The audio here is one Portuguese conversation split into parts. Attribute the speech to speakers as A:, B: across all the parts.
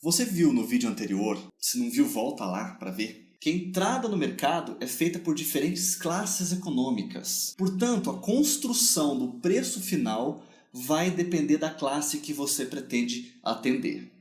A: Você viu no vídeo anterior, se não viu, volta lá para ver, que a entrada no mercado é feita por diferentes classes econômicas. Portanto, a construção do preço final vai depender da classe que você pretende atender.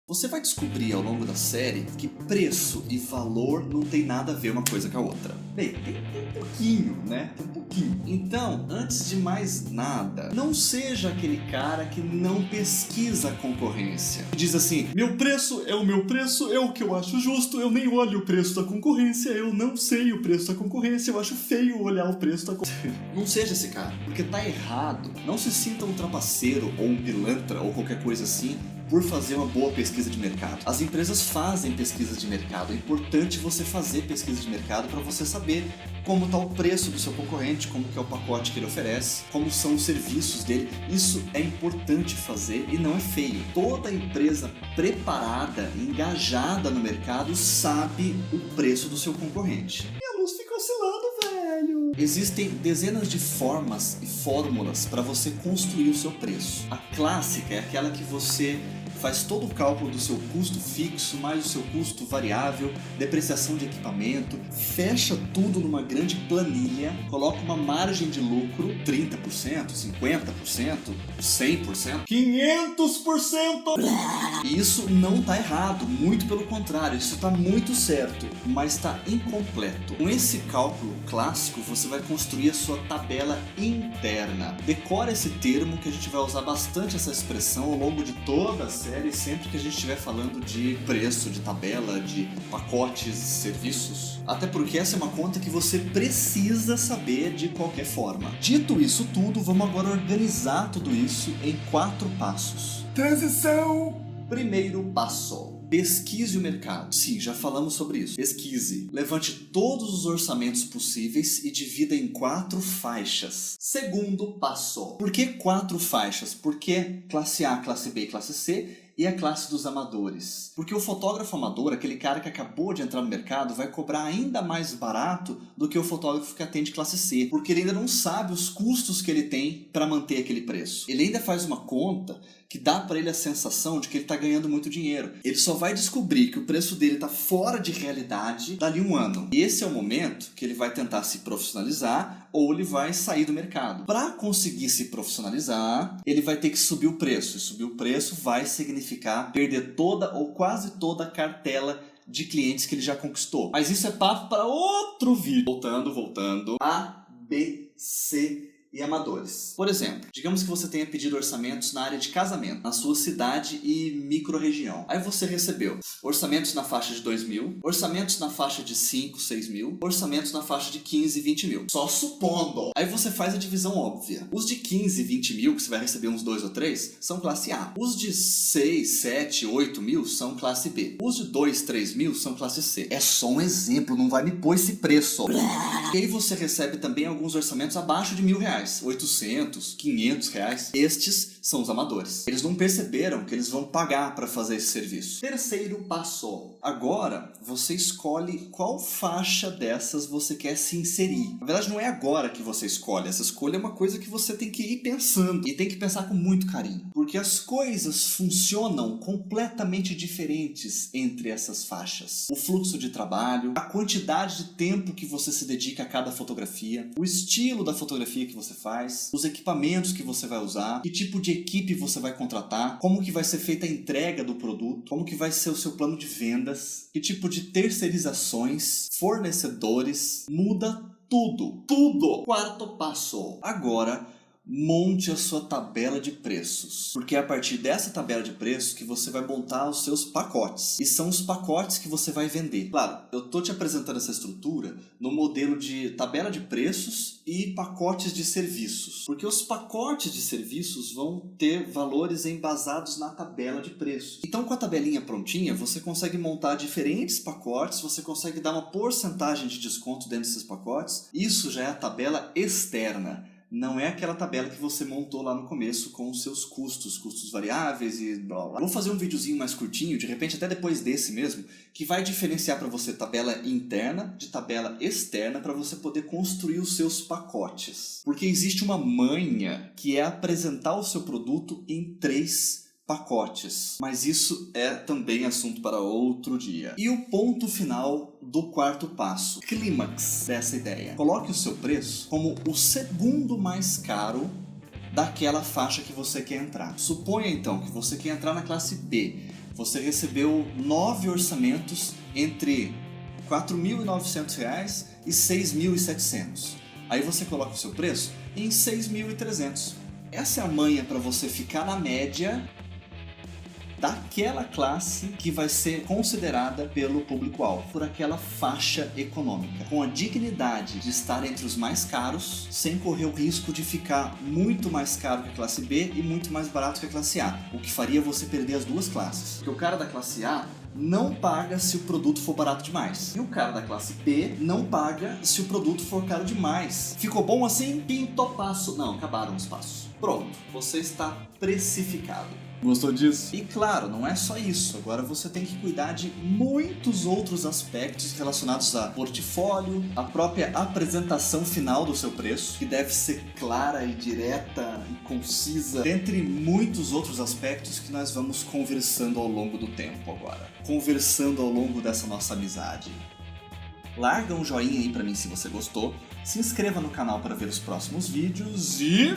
A: Você vai descobrir ao longo da série que preço e valor não tem nada a ver uma coisa com a outra. Bem, tem um pouquinho, né? Tem um pouquinho. Então, antes de mais nada, não seja aquele cara que não pesquisa a concorrência. Diz assim, meu preço é o meu preço, é o que eu acho justo, eu nem olho o preço da concorrência, eu não sei o preço da concorrência, eu acho feio olhar o preço da concorrência. Não seja esse cara, porque tá errado. Não se sinta um trapaceiro ou um pilantra ou qualquer coisa assim por fazer uma boa pesquisa de mercado. As empresas fazem pesquisas de mercado. É importante você fazer pesquisa de mercado para você saber como está o preço do seu concorrente, como que é o pacote que ele oferece, como são os serviços dele. Isso é importante fazer e não é feio. Toda empresa preparada, engajada no mercado, sabe o preço do seu concorrente. Minha luz fica oscilando, velho. Existem dezenas de formas e fórmulas para você construir o seu preço. A clássica é aquela que você faz todo o cálculo do seu custo fixo, mais o seu custo variável, depreciação de equipamento, fecha tudo numa grande planilha, coloca uma margem de lucro, 30%, 50%, 100%, 500%! E isso não está errado, muito pelo contrário, isso está muito certo, mas está incompleto. Com esse cálculo clássico, você vai construir a sua tabela interna. Decora esse termo que a gente vai usar bastante essa expressão ao longo de toda a série, sempre que a gente estiver falando de preço, de tabela, de pacotes, serviços. Até porque essa é uma conta que você precisa saber de qualquer forma. Dito isso tudo, vamos agora organizar tudo isso em 4 passos. Transição! Primeiro passo. Pesquise o mercado. Sim, já falamos sobre isso. Pesquise. Levante todos os orçamentos possíveis e divida em 4 faixas. Segundo passo. Por que 4 faixas? Porque classe A, classe B e classe C e a classe dos amadores. Porque o fotógrafo amador, aquele cara que acabou de entrar no mercado, vai cobrar ainda mais barato do que o fotógrafo que atende classe C. Porque ele ainda não sabe os custos que ele tem para manter aquele preço. Ele ainda faz uma conta que dá para ele a sensação de que ele está ganhando muito dinheiro. Ele só vai descobrir que o preço dele está fora de realidade dali um ano. E esse é o momento que ele vai tentar se profissionalizar ou ele vai sair do mercado. Para conseguir se profissionalizar, ele vai ter que subir o preço. E subir o preço vai significar perder toda ou quase toda a cartela de clientes que ele já conquistou. Mas isso é papo para outro vídeo. Voltando. A, B, C e amadores. Por exemplo, digamos que você tenha pedido orçamentos na área de casamento, na sua cidade e micro-região. Aí você recebeu orçamentos na faixa de 2 mil, orçamentos na faixa de 5, 6 mil, orçamentos na faixa de 15, 20 mil. Só supondo. Aí você faz a divisão óbvia. Os de 15, 20 mil, que você vai receber uns 2 ou 3, são classe A. Os de 6, 7, 8 mil são classe B. Os de 2, 3 mil são classe C. É só um exemplo, não vai me pôr esse preço. E aí você recebe também alguns orçamentos abaixo de R$1.000. 800, 500 reais. Estes são os amadores. Eles não perceberam que eles vão pagar para fazer esse serviço. Terceiro passo. Agora você escolhe qual faixa dessas você quer se inserir. Na verdade, não é agora que você escolhe. Essa escolha é uma coisa que você tem que ir pensando. E tem que pensar com muito carinho. Porque as coisas funcionam completamente diferentes entre essas faixas. O fluxo de trabalho, a quantidade de tempo que você se dedica a cada fotografia, o estilo da fotografia que você faz, os equipamentos que você vai usar, que tipo de equipe você vai contratar, como que vai ser feita a entrega do produto, como que vai ser o seu plano de vendas, que tipo de terceirizações, fornecedores, muda tudo. Tudo! Quarto passo. Agora, monte a sua tabela de preços, porque é a partir dessa tabela de preços que você vai montar os seus pacotes, e são os pacotes que você vai vender. Claro, eu tô te apresentando essa estrutura no modelo de tabela de preços e pacotes de serviços, porque os pacotes de serviços vão ter valores embasados na tabela de preços. Então, com a tabelinha prontinha, você consegue montar diferentes pacotes, você consegue dar uma porcentagem de desconto dentro desses pacotes. Isso já é a tabela externa. não é aquela tabela que você montou lá no começo com os seus custos variáveis e blá blá. Vou fazer um videozinho mais curtinho, de repente até depois desse mesmo, que vai diferenciar para você tabela interna de tabela externa para você poder construir os seus pacotes. Porque existe uma manha que é apresentar o seu produto em 3 pacotes, mas isso é também assunto para outro dia. E o ponto final do quarto passo, clímax dessa ideia. Coloque o seu preço como o segundo mais caro daquela faixa que você quer entrar. Suponha então que você quer entrar na classe B. Você recebeu 9 orçamentos entre R$ 4.900 e R$ 6.700. Aí você coloca o seu preço em R$ 6.300. Essa é a manha para você ficar na média daquela classe que vai ser considerada pelo público-alvo, por aquela faixa econômica, com a dignidade de estar entre os mais caros, sem correr o risco de ficar muito mais caro que a classe B e muito mais barato que a classe A, o que faria você perder as duas classes. Porque o cara da classe A não paga se o produto for barato demais. E o cara da classe B não paga se o produto for caro demais. Ficou bom assim? Pinto passo. Não, acabaram os passos. Pronto, você está precificado. Gostou disso? E claro, não é só isso. Agora você tem que cuidar de muitos outros aspectos relacionados a portfólio, a própria apresentação final do seu preço, que deve ser clara e direta e concisa, dentre muitos outros aspectos que nós vamos conversando ao longo do tempo agora. Conversando ao longo dessa nossa amizade. Larga um joinha aí pra mim se você gostou, se inscreva no canal para ver os próximos vídeos e